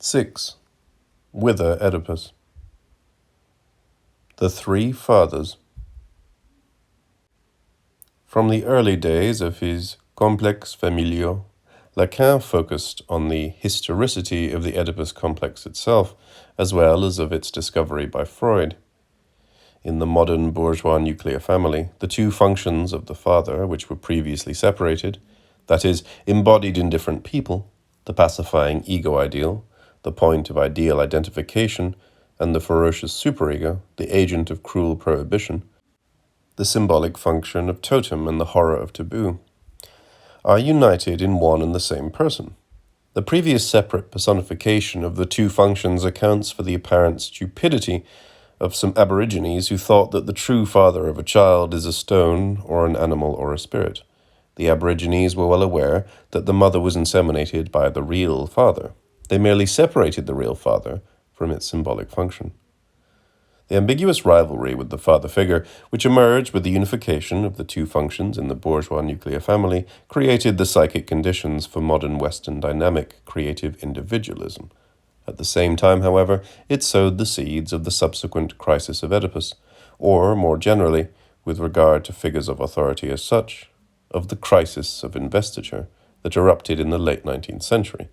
6. Whither Oedipus. The Three Fathers. From the early days of his Complex Familiaux, Lacan focused on the historicity of the Oedipus complex itself, as well as of its discovery by Freud. In the modern bourgeois nuclear family, the two functions of the father, which were previously separated, that is, embodied in different people, the pacifying ego ideal, the point of ideal identification, and the ferocious superego, the agent of cruel prohibition, the symbolic function of totem and the horror of taboo, are united in one and the same person. The previous separate personification of the two functions accounts for the apparent stupidity of some aborigines who thought that the true father of a child is a stone or an animal or a spirit. The aborigines were well aware that the mother was inseminated by the real father. They merely separated the real father from its symbolic function. The ambiguous rivalry with the father figure, which emerged with the unification of the two functions in the bourgeois nuclear family, created the psychic conditions for modern Western dynamic creative individualism. At the same time, however, it sowed the seeds of the subsequent crisis of Oedipus, or, more generally, with regard to figures of authority as such, of the crisis of investiture that erupted in the late 19th century.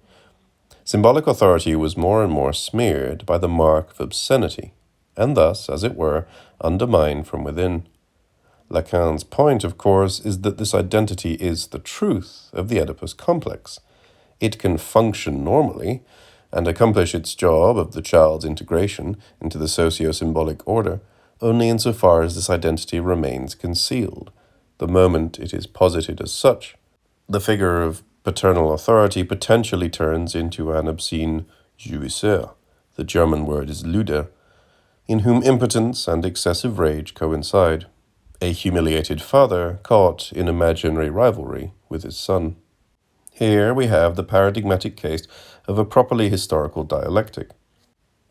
Symbolic authority was more and more smeared by the mark of obscenity, and thus, as it were, undermined from within. Lacan's point, of course, is that this identity is the truth of the Oedipus complex. It can function normally and accomplish its job of the child's integration into the socio-symbolic order only insofar as this identity remains concealed. The moment it is posited as such, the figure of paternal authority potentially turns into an obscene jouisseur, the German word is Luder, in whom impotence and excessive rage coincide, a humiliated father caught in imaginary rivalry with his son. Here we have the paradigmatic case of a properly historical dialectic.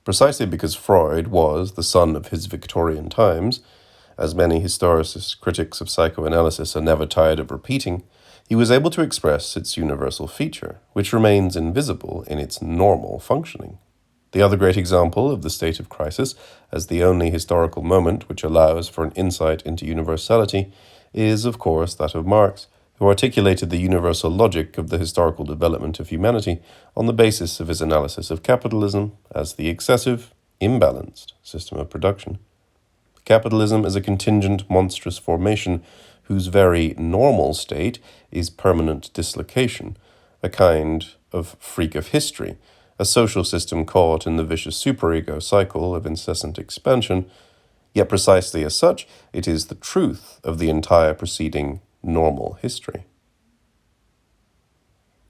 Precisely because Freud was the son of his Victorian times, as many historicist critics of psychoanalysis are never tired of repeating, he was able to express its universal feature, which remains invisible in its normal functioning. The other great example of the state of crisis, as the only historical moment which allows for an insight into universality, is, of course, that of Marx, who articulated the universal logic of the historical development of humanity on the basis of his analysis of capitalism as the excessive, imbalanced system of production. Capitalism is a contingent, monstrous formation whose very normal state is permanent dislocation, a kind of freak of history, a social system caught in the vicious superego cycle of incessant expansion, yet precisely as such, it is the truth of the entire preceding normal history.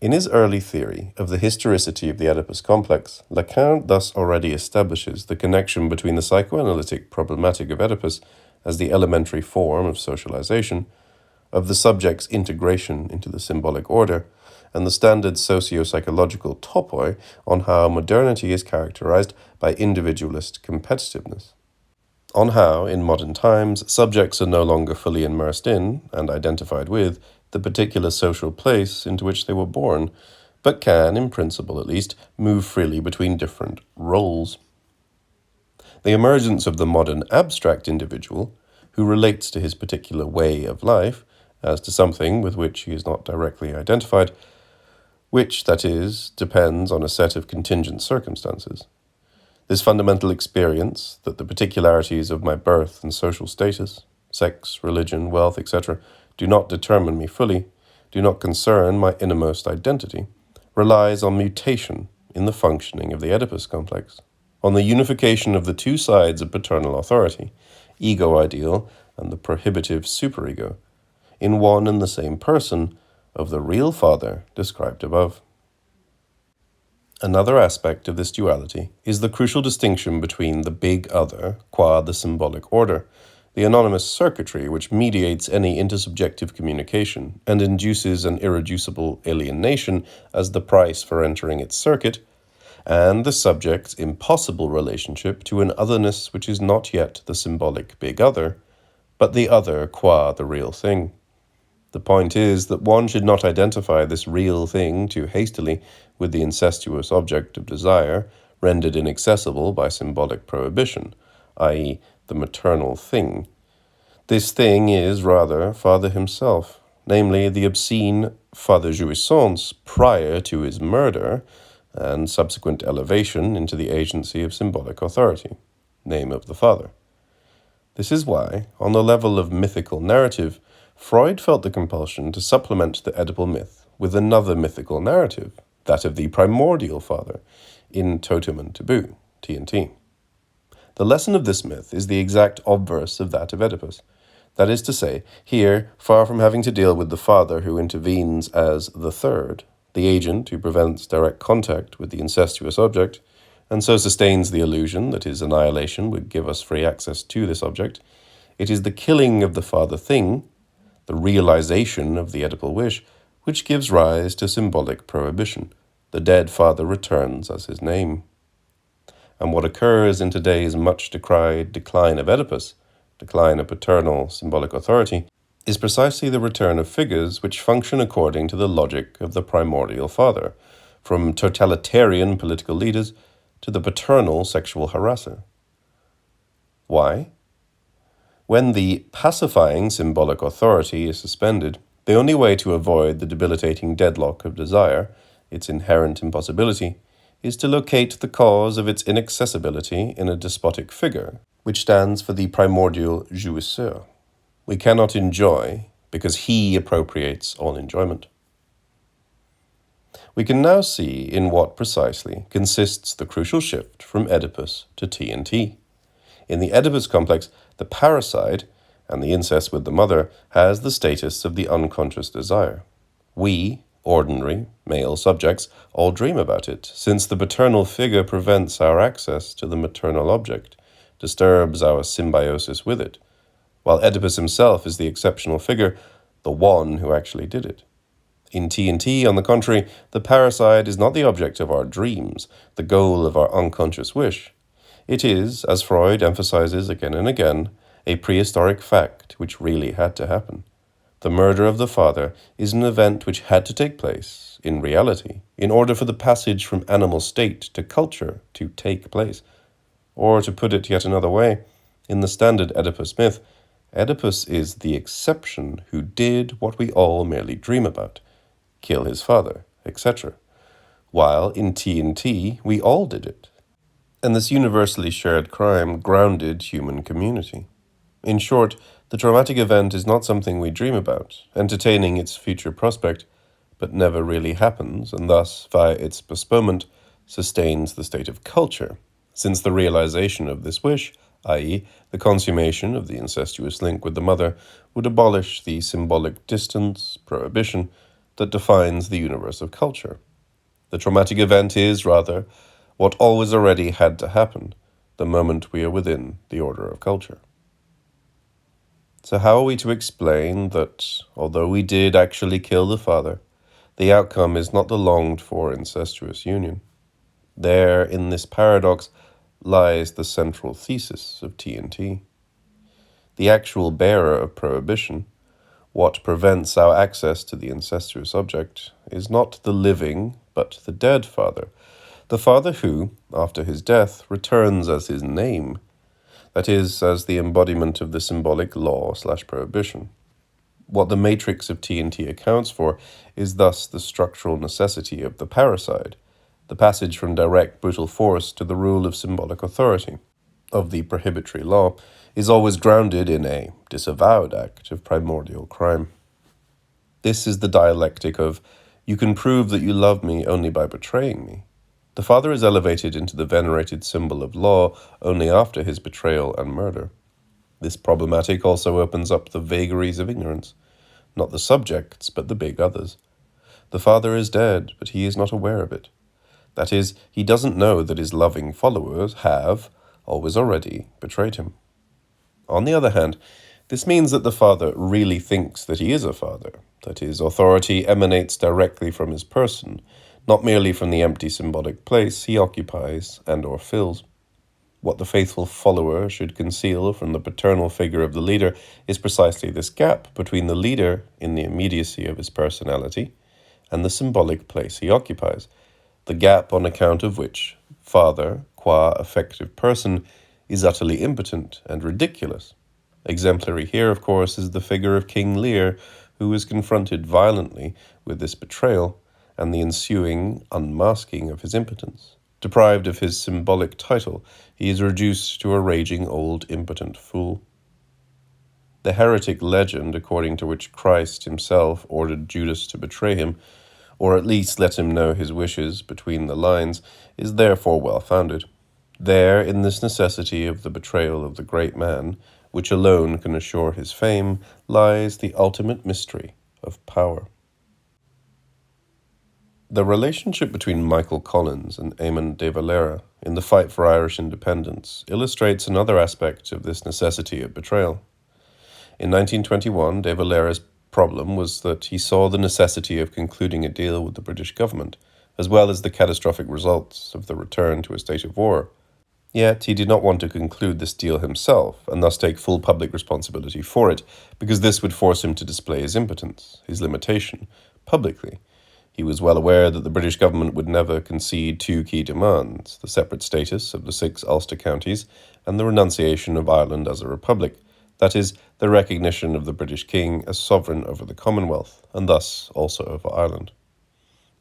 In his early theory of the historicity of the Oedipus complex, Lacan thus already establishes the connection between the psychoanalytic problematic of Oedipus as the elementary form of socialization, of the subject's integration into the symbolic order, and the standard socio-psychological topoi on how modernity is characterized by individualist competitiveness. On how, in modern times, subjects are no longer fully immersed in, and identified with, the particular social place into which they were born, but can, in principle at least, move freely between different roles. The emergence of the modern abstract individual, who relates to his particular way of life, as to something with which he is not directly identified, which, that is, depends on a set of contingent circumstances. This fundamental experience, that the particularities of my birth and social status, sex, religion, wealth, etc., do not determine me fully, do not concern my innermost identity, relies on mutation in the functioning of the Oedipus complex, on the unification of the two sides of paternal authority, ego ideal and the prohibitive superego, in one and the same person of the real father described above. Another aspect of this duality is the crucial distinction between the big other, qua the symbolic order, the anonymous circuitry which mediates any intersubjective communication and induces an irreducible alienation as the price for entering its circuit, and the subject's impossible relationship to an otherness which is not yet the symbolic big other, but the other qua the real thing. The point is that one should not identify this real thing too hastily with the incestuous object of desire rendered inaccessible by symbolic prohibition, i.e., the maternal thing. This thing is, rather, Father himself, namely the obscene Father Jouissance prior to his murder and subsequent elevation into the agency of symbolic authority, name of the Father. This is why, on the level of mythical narrative, Freud felt the compulsion to supplement the Oedipal myth with another mythical narrative, that of the primordial Father, in Totem and Taboo, T&T. The lesson of this myth is the exact obverse of that of Oedipus. That is to say, here, far from having to deal with the Father who intervenes as the third, the agent who prevents direct contact with the incestuous object, and so sustains the illusion that his annihilation would give us free access to this object, it is the killing of the Father thing, the realization of the Oedipal wish, which gives rise to symbolic prohibition. The dead Father returns as his name. And what occurs in today's much-decried decline of Oedipus, decline of paternal symbolic authority, is precisely the return of figures which function according to the logic of the primordial Father, from totalitarian political leaders to the paternal sexual harasser. Why? When the pacifying symbolic authority is suspended, the only way to avoid the debilitating deadlock of desire, its inherent impossibility, is to locate the cause of its inaccessibility in a despotic figure, which stands for the primordial jouisseur. We cannot enjoy because he appropriates all enjoyment. We can now see in what precisely consists the crucial shift from Oedipus to T&T. In the Oedipus complex, the parricide, and the incest with the mother, has the status of the unconscious desire. We, ordinary, male subjects, all dream about it, since the paternal figure prevents our access to the maternal object, disturbs our symbiosis with it, while Oedipus himself is the exceptional figure, the one who actually did it. In T&T, on the contrary, the parricide is not the object of our dreams, the goal of our unconscious wish. It is, as Freud emphasizes again and again, a prehistoric fact which really had to happen. The murder of the Father is an event which had to take place, in reality, in order for the passage from animal state to culture to take place. Or, to put it yet another way, in the standard Oedipus myth, Oedipus is the exception who did what we all merely dream about, kill his father, etc., while in T&T we all did it. And this universally shared crime grounded human community. In short, the traumatic event is not something we dream about, entertaining its future prospect, but never really happens, and thus, via its postponement, sustains the state of culture, since the realization of this wish, i.e., the consummation of the incestuous link with the mother, would abolish the symbolic distance, prohibition, that defines the universe of culture. The traumatic event is, rather, what always already had to happen, the moment we are within the order of culture. So how are we to explain that, although we did actually kill the Father, the outcome is not the longed-for incestuous union? There, in this paradox, lies the central thesis of T&T. The actual bearer of prohibition, what prevents our access to the incestuous object, is not the living, but the dead Father, the Father who, after his death, returns as his name, that is, as the embodiment of the symbolic law/prohibition. What the matrix of T&T accounts for is thus the structural necessity of the parricide, the passage from direct brutal force to the rule of symbolic authority, of the prohibitory law, is always grounded in a disavowed act of primordial crime. This is the dialectic of, you can prove that you love me only by betraying me. The Father is elevated into the venerated symbol of law only after his betrayal and murder. This problematic also opens up the vagaries of ignorance, not the subjects, but the big others. The Father is dead, but he is not aware of it. That is, he doesn't know that his loving followers have, always already, betrayed him. On the other hand, this means that the Father really thinks that he is a Father, that his authority emanates directly from his person, not merely from the empty symbolic place he occupies and/or fills. What the faithful follower should conceal from the paternal figure of the leader is precisely this gap between the leader in the immediacy of his personality and the symbolic place he occupies, the gap on account of which father, qua affective person, is utterly impotent and ridiculous. Exemplary here, of course, is the figure of King Lear, who is confronted violently with this betrayal and the ensuing unmasking of his impotence. Deprived of his symbolic title, he is reduced to a raging old impotent fool. The heretic legend according to which Christ himself ordered Judas to betray him, or at least let him know his wishes between the lines, is therefore well-founded. There, in this necessity of the betrayal of the great man, which alone can assure his fame, lies the ultimate mystery of power. The relationship between Michael Collins and Eamon de Valera in the fight for Irish independence illustrates another aspect of this necessity of betrayal. In 1921, de Valera's problem was that he saw the necessity of concluding a deal with the British government, as well as the catastrophic results of the return to a state of war. Yet he did not want to conclude this deal himself, and thus take full public responsibility for it, because this would force him to display his impotence, his limitation, publicly. He was well aware that the British government would never concede two key demands, the separate status of the 6 Ulster counties and the renunciation of Ireland as a republic, that is, the recognition of the British king as sovereign over the Commonwealth, and thus also over Ireland.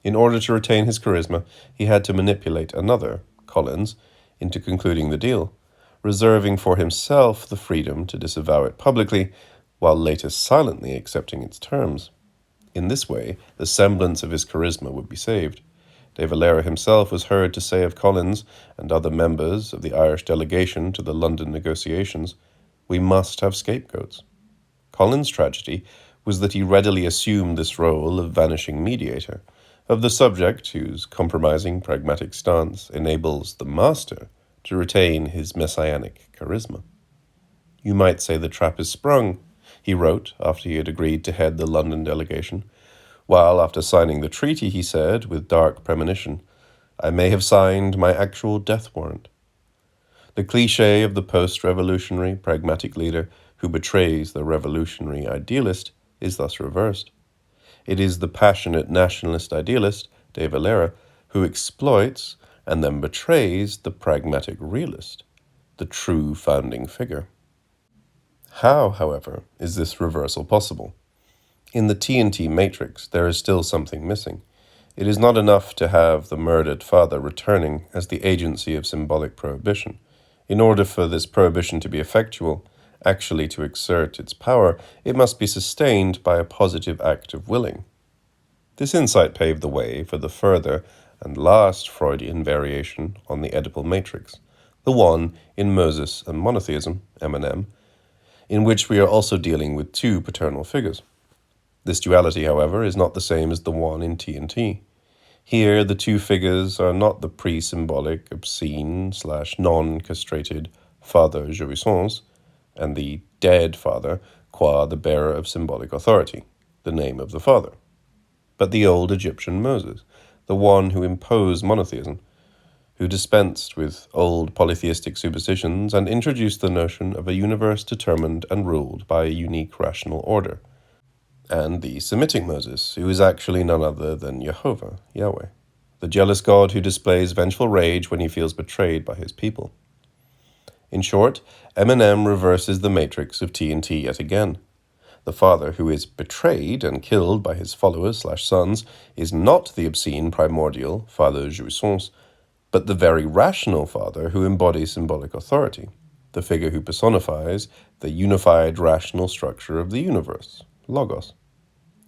In order to retain his charisma, he had to manipulate another, Collins, into concluding the deal, reserving for himself the freedom to disavow it publicly, while later silently accepting its terms. In this way, the semblance of his charisma would be saved. De Valera himself was heard to say of Collins and other members of the Irish delegation to the London negotiations, "We must have scapegoats." Collins' tragedy was that he readily assumed this role of vanishing mediator, of the subject whose compromising pragmatic stance enables the master to retain his messianic charisma. "You might say the trap is sprung," he wrote after he had agreed to head the London delegation, while after signing the treaty he said, with dark premonition, "I may have signed my actual death warrant." The cliché of the post-revolutionary pragmatic leader who betrays the revolutionary idealist is thus reversed. It is the passionate nationalist idealist, de Valera, who exploits and then betrays the pragmatic realist, the true founding figure. How, however, is this reversal possible? In the TNT matrix, there is still something missing. It is not enough to have the murdered father returning as the agency of symbolic prohibition. In order for this prohibition to be effectual, actually to exert its power, it must be sustained by a positive act of willing. This insight paved the way for the further and last Freudian variation on the Oedipal matrix, the one in Moses and Monotheism, M&M, in which we are also dealing with two paternal figures. This duality, however, is not the same as the one in TNT. Here, the two figures are not the pre-symbolic, obscene/non-castrated father jouissance, and the dead father, qua the bearer of symbolic authority, the name of the father, but the old Egyptian Moses, the one who imposed monotheism, who dispensed with old polytheistic superstitions and introduced the notion of a universe determined and ruled by a unique rational order, and the Semitic Moses, who is actually none other than Jehovah, Yahweh, the jealous God who displays vengeful rage when he feels betrayed by his people. In short, M&M reverses the matrix of TNT yet again. The father who is betrayed and killed by his followers/sons is not the obscene primordial father jouissance, but the very rational father who embodies symbolic authority, the figure who personifies the unified rational structure of the universe, logos.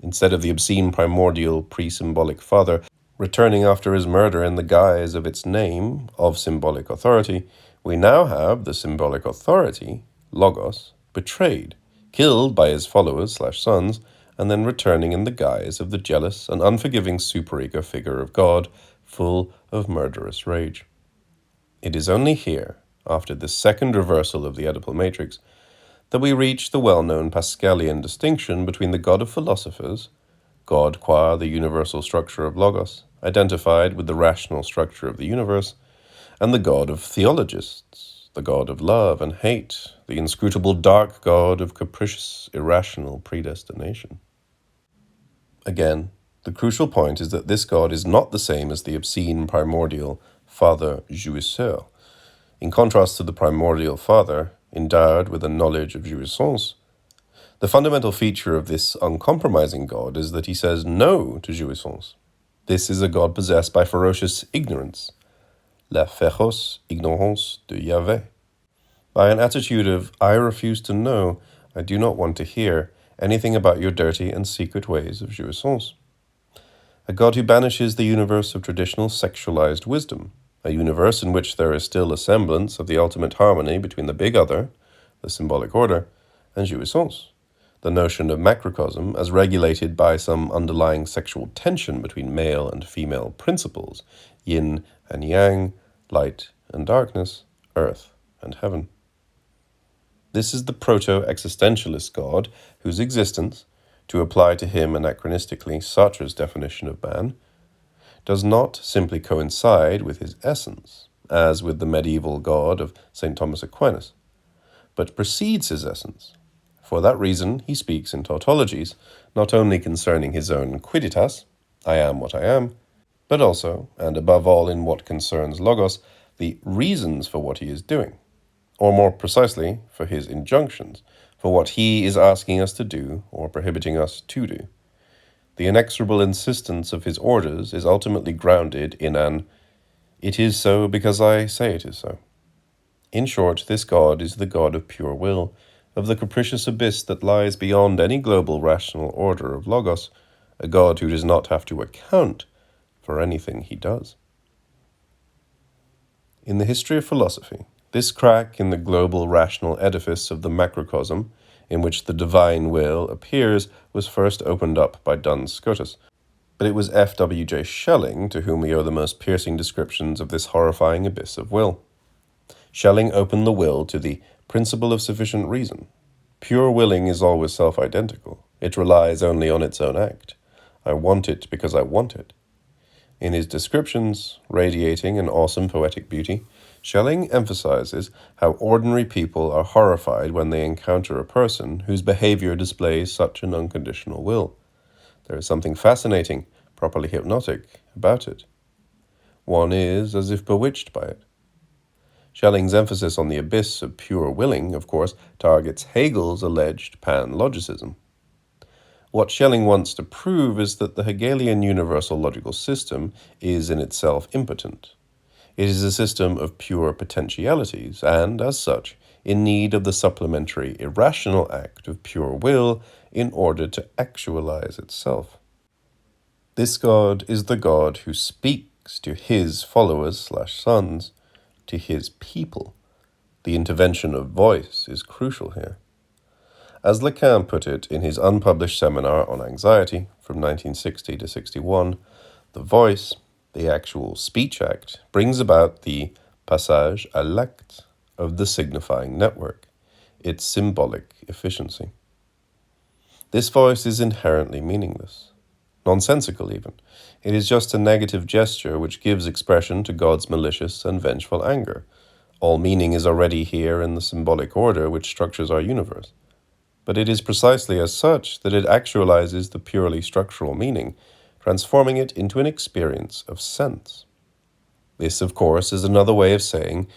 Instead of the obscene primordial pre-symbolic father returning after his murder in the guise of its name of symbolic authority, we now have the symbolic authority, logos, betrayed, killed by his followers/sons, and then returning in the guise of the jealous and unforgiving superego figure of God, full of murderous rage. It is only here, after this second reversal of the Oedipal matrix, that we reach the well-known Pascalian distinction between the God of philosophers, God qua the universal structure of logos, identified with the rational structure of the universe, and the God of theologists, the God of love and hate, the inscrutable dark God of capricious, irrational predestination. Again, The crucial point is that this God is not the same as the obscene primordial Father jouisseur. In contrast to the primordial Father, endowed with a knowledge of jouissance, the fundamental feature of this uncompromising God is that he says no to jouissance. This is a God possessed by ferocious ignorance, la féroce ignorance de Yahvé, by an attitude of, I refuse to know, I do not want to hear anything about your dirty and secret ways of jouissance. A God who banishes the universe of traditional sexualized wisdom, a universe in which there is still a semblance of the ultimate harmony between the big other, the symbolic order, and jouissance, the notion of macrocosm as regulated by some underlying sexual tension between male and female principles, yin and yang, light and darkness, earth and heaven. This is the proto-existentialist God whose existence, to apply to him anachronistically Sartre's definition of man, does not simply coincide with his essence, as with the medieval God of St. Thomas Aquinas, but precedes his essence. For that reason, he speaks in tautologies, not only concerning his own quidditas, I am what I am, but also, and above all in what concerns logos, the reasons for what he is doing, or more precisely, for his injunctions, for what he is asking us to do or prohibiting us to do. The inexorable insistence of his orders is ultimately grounded in an, it is so because I say it is so. In short, this God is the God of pure will, of the capricious abyss that lies beyond any global rational order of logos, a God who does not have to account for anything he does. In the history of philosophy, this crack in the global rational edifice of the macrocosm, in which the divine will appears, was first opened up by Duns Scotus, but it was F.W.J. Schelling to whom we owe the most piercing descriptions of this horrifying abyss of will. Schelling opened the will to the principle of sufficient reason. Pure willing is always self-identical. It relies only on its own act. I want it because I want it. In his descriptions, radiating an awesome poetic beauty, Schelling emphasizes how ordinary people are horrified when they encounter a person whose behavior displays such an unconditional will. There is something fascinating, properly hypnotic, about it. One is as if bewitched by it. Schelling's emphasis on the abyss of pure willing, of course, targets Hegel's alleged pan-logicism. What Schelling wants to prove is that the Hegelian universal logical system is in itself impotent. It is a system of pure potentialities, and, as such, in need of the supplementary irrational act of pure will in order to actualize itself. This God is the God who speaks to his followers/sons, to his people. The intervention of voice is crucial here. As Lacan put it in his unpublished seminar on anxiety from 1960 to 61, the voice, the actual speech act, brings about the passage à l'acte of the signifying network, its symbolic efficiency. This voice is inherently meaningless, nonsensical even. It is just a negative gesture which gives expression to God's malicious and vengeful anger. All meaning is already here in the symbolic order which structures our universe. But it is precisely as such that it actualizes the purely structural meaning, transforming it into an experience of sense. This, of course, is another way of saying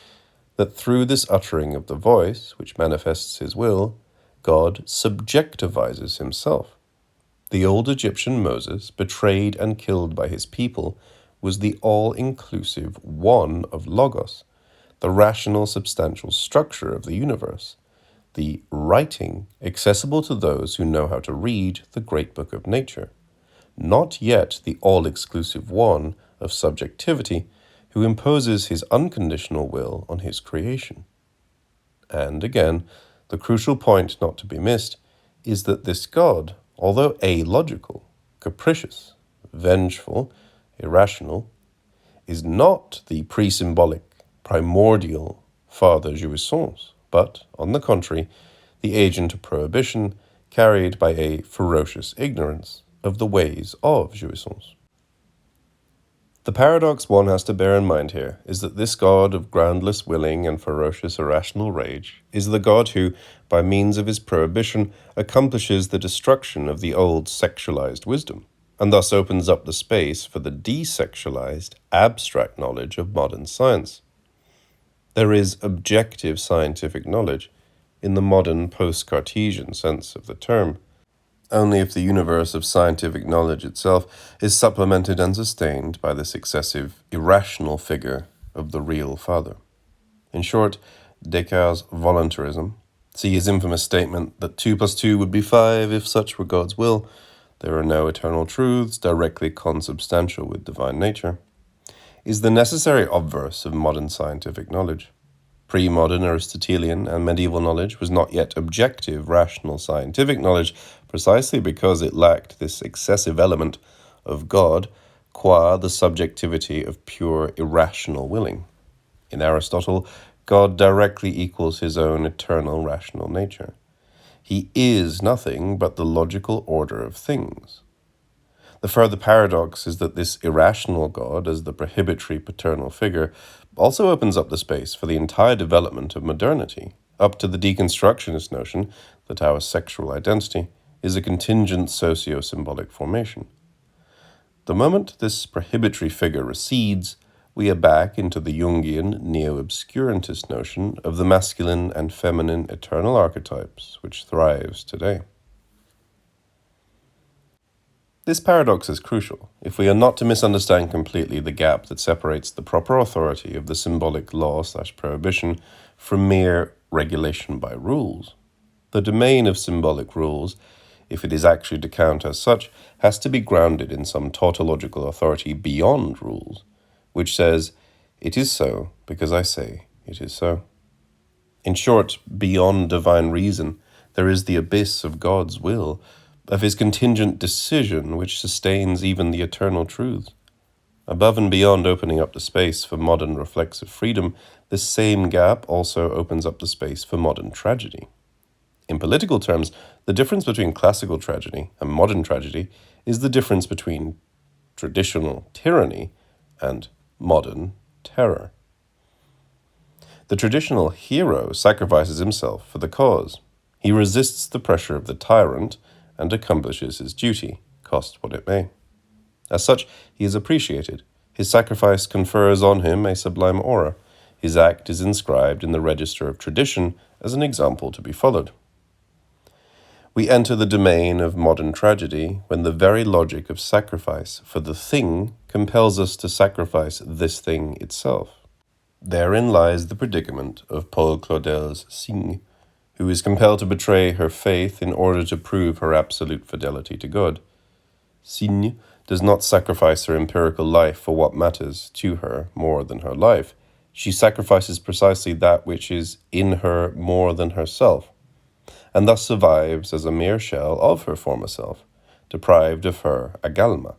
that through this uttering of the voice, which manifests his will, God subjectivizes himself. The old Egyptian Moses, betrayed and killed by his people, was the all-inclusive one of Logos, the rational substantial structure of the universe, the writing accessible to those who know how to read the great book of nature, not yet the all-exclusive one of subjectivity who imposes his unconditional will on his creation. And again, the crucial point not to be missed is that this God, although alogical, capricious, vengeful, irrational, is not the pre-symbolic, primordial Father jouissance, but, on the contrary, the agent of prohibition carried by a ferocious ignorance of the ways of jouissance. The paradox one has to bear in mind here is that this God of groundless willing and ferocious irrational rage is the God who, by means of his prohibition, accomplishes the destruction of the old sexualized wisdom. and thus opens up the space for the desexualized, abstract knowledge of modern science. There is objective scientific knowledge in the modern post-Cartesian sense of the term, only if the universe of scientific knowledge itself is supplemented and sustained by this excessive, irrational figure of the real Father. In short, Descartes' voluntarism, see his infamous statement that 2 + 2 would be 5 if such were God's will, there are no eternal truths directly consubstantial with divine nature, is the necessary obverse of modern scientific knowledge. Pre-modern Aristotelian and medieval knowledge was not yet objective, rational scientific knowledge, precisely because it lacked this excessive element of God qua the subjectivity of pure irrational willing. In Aristotle, God directly equals his own eternal rational nature. He is nothing but the logical order of things. The further paradox is that this irrational God, as the prohibitory paternal figure, also opens up the space for the entire development of modernity, up to the deconstructionist notion that our sexual identity is a contingent socio-symbolic formation. The moment this prohibitory figure recedes, we are back into the Jungian neo-obscurantist notion of the masculine and feminine eternal archetypes, which thrives today. This paradox is crucial if we are not to misunderstand completely the gap that separates the proper authority of the symbolic law/prohibition from mere regulation by rules. The domain of symbolic rules, if it is actually to count as such, has to be grounded in some tautological authority beyond rules, which says, "It is so because I say it is so." In short, beyond divine reason, there is the abyss of God's will, of his contingent decision which sustains even the eternal truths. Above and beyond opening up the space for modern reflexive freedom, this same gap also opens up the space for modern tragedy. In political terms, the difference between classical tragedy and modern tragedy is the difference between traditional tyranny and modern terror. The traditional hero sacrifices himself for the cause. He resists the pressure of the tyrant and accomplishes his duty, cost what it may. As such, he is appreciated. His sacrifice confers on him a sublime aura. His act is inscribed in the register of tradition as an example to be followed. We enter the domain of modern tragedy when the very logic of sacrifice for the thing compels us to sacrifice this thing itself. Therein lies the predicament of Paul Claudel's Cygne, who is compelled to betray her faith in order to prove her absolute fidelity to God. Cygne does not sacrifice her empirical life for what matters to her more than her life. She sacrifices precisely that which is in her more than herself, and thus survives as a mere shell of her former self, deprived of her agalma.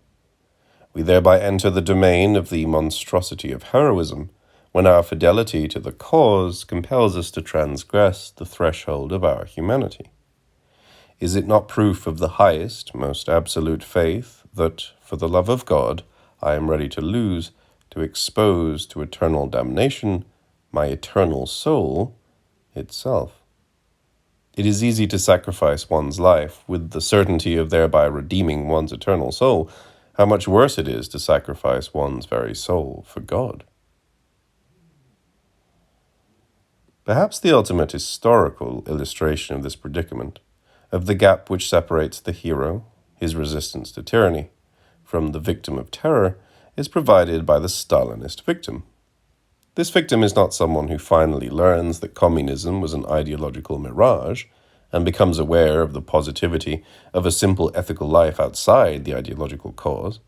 We thereby enter the domain of the monstrosity of heroism, when our fidelity to the cause compels us to transgress the threshold of our humanity. Is it not proof of the highest, most absolute faith that, for the love of God, I am ready to lose, to expose to eternal damnation my eternal soul itself? It is easy to sacrifice one's life with the certainty of thereby redeeming one's eternal soul. How much worse it is to sacrifice one's very soul for God. Perhaps the ultimate historical illustration of this predicament, of the gap which separates the hero, his resistance to tyranny, from the victim of terror, is provided by the Stalinist victim. This victim is not someone who finally learns that communism was an ideological mirage and becomes aware of the positivity of a simple ethical life outside the ideological cause.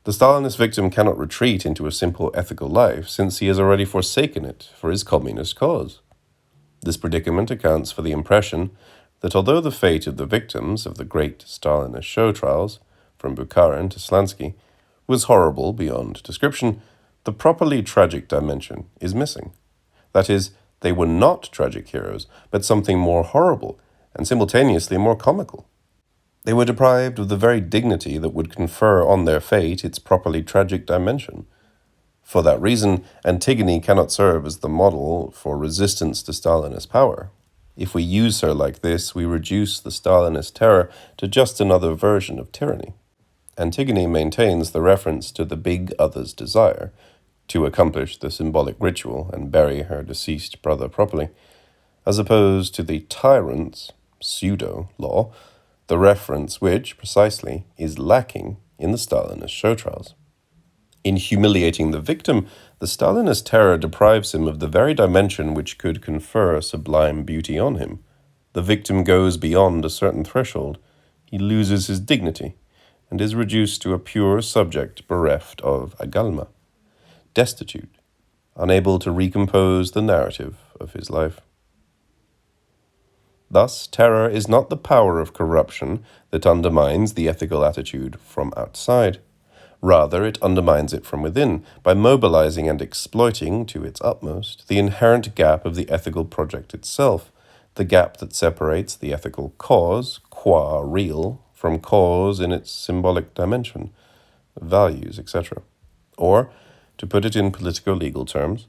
The Stalinist victim cannot retreat into a simple ethical life since he has already forsaken it for his communist cause. This predicament accounts for the impression that although the fate of the victims of the great Stalinist show trials, from Bukharin to Slansky, was horrible beyond description, the properly tragic dimension is missing. That is, they were not tragic heroes, but something more horrible and simultaneously more comical. They were deprived of the very dignity that would confer on their fate its properly tragic dimension. For that reason, Antigone cannot serve as the model for resistance to Stalinist power. If we use her like this, we reduce the Stalinist terror to just another version of tyranny. Antigone maintains the reference to the big other's desire to accomplish the symbolic ritual and bury her deceased brother properly, as opposed to the tyrant's pseudo-law, the reference which, precisely, is lacking in the Stalinist show trials. In humiliating the victim, the Stalinist terror deprives him of the very dimension which could confer sublime beauty on him. The victim goes beyond a certain threshold, he loses his dignity, and is reduced to a pure subject bereft of agalma, destitute, unable to recompose the narrative of his life. Thus, terror is not the power of corruption that undermines the ethical attitude from outside. Rather, it undermines it from within by mobilizing and exploiting to its utmost the inherent gap of the ethical project itself, the gap that separates the ethical cause, qua real, from cause in its symbolic dimension, values, etc. Or, to put it in politico-legal terms,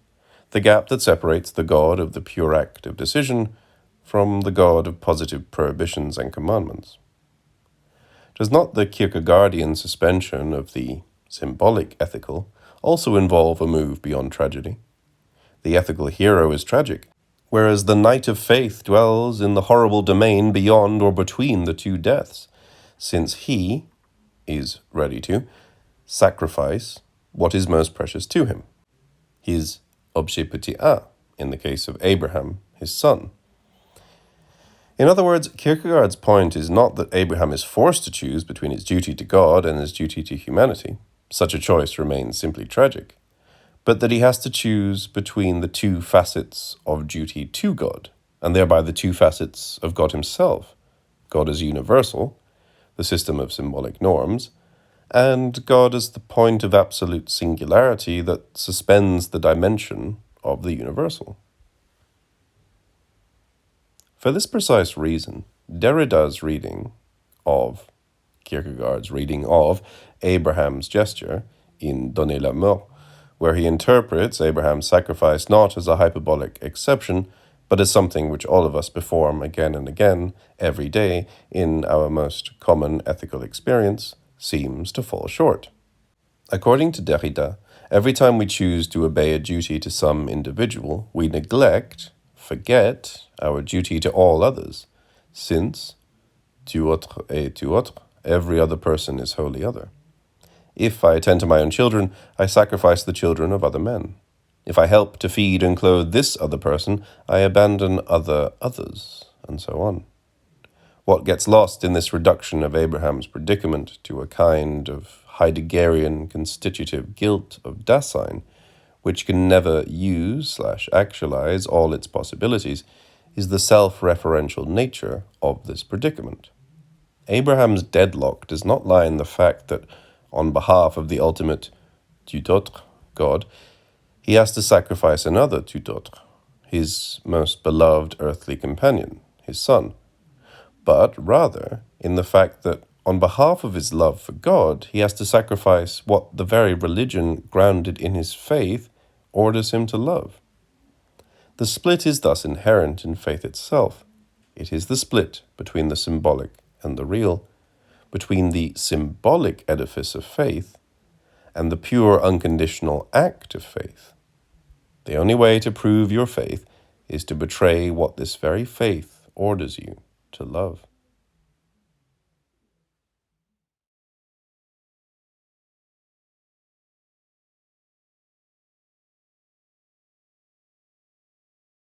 the gap that separates the God of the pure act of decision from the God of positive prohibitions and commandments. Does not the Kierkegaardian suspension of the symbolic ethical also involve a move beyond tragedy? The ethical hero is tragic, whereas the knight of faith dwells in the horrible domain beyond or between the two deaths, since he is ready to sacrifice what is most precious to him, his objet petit a, in the case of Abraham, his son. In other words, Kierkegaard's point is not that Abraham is forced to choose between his duty to God and his duty to humanity. Such a choice remains simply tragic. But that he has to choose between the two facets of duty to God, and thereby the two facets of God himself. God as universal, the system of symbolic norms, and God as the point of absolute singularity that suspends the dimension of the universal. For this precise reason, Derrida's reading of Kierkegaard's reading of Abraham's gesture in Donner la mort, where he interprets Abraham's sacrifice not as a hyperbolic exception, but as something which all of us perform again and again, every day, in our most common ethical experience, seems to fall short. According to Derrida, every time we choose to obey a duty to some individual, we forget our duty to all others, since tu autre et tu autre, every other person is wholly other. If I attend to my own children, I sacrifice the children of other men. If I help to feed and clothe this other person, I abandon others, and so on. What gets lost in this reduction of Abraham's predicament to a kind of Heideggerian constitutive guilt of Dasein, which can never use/actualize all its possibilities, is the self-referential nature of this predicament. Abraham's deadlock does not lie in the fact that, on behalf of the ultimate tout autre, God, he has to sacrifice another tout autre, his most beloved earthly companion, his son, but rather in the fact that, on behalf of his love for God, he has to sacrifice what the very religion grounded in his faith orders him to love. The split is thus inherent in faith itself. It is the split between the symbolic and the real, between the symbolic edifice of faith and the pure unconditional act of faith. The only way to prove your faith is to betray what this very faith orders you to love.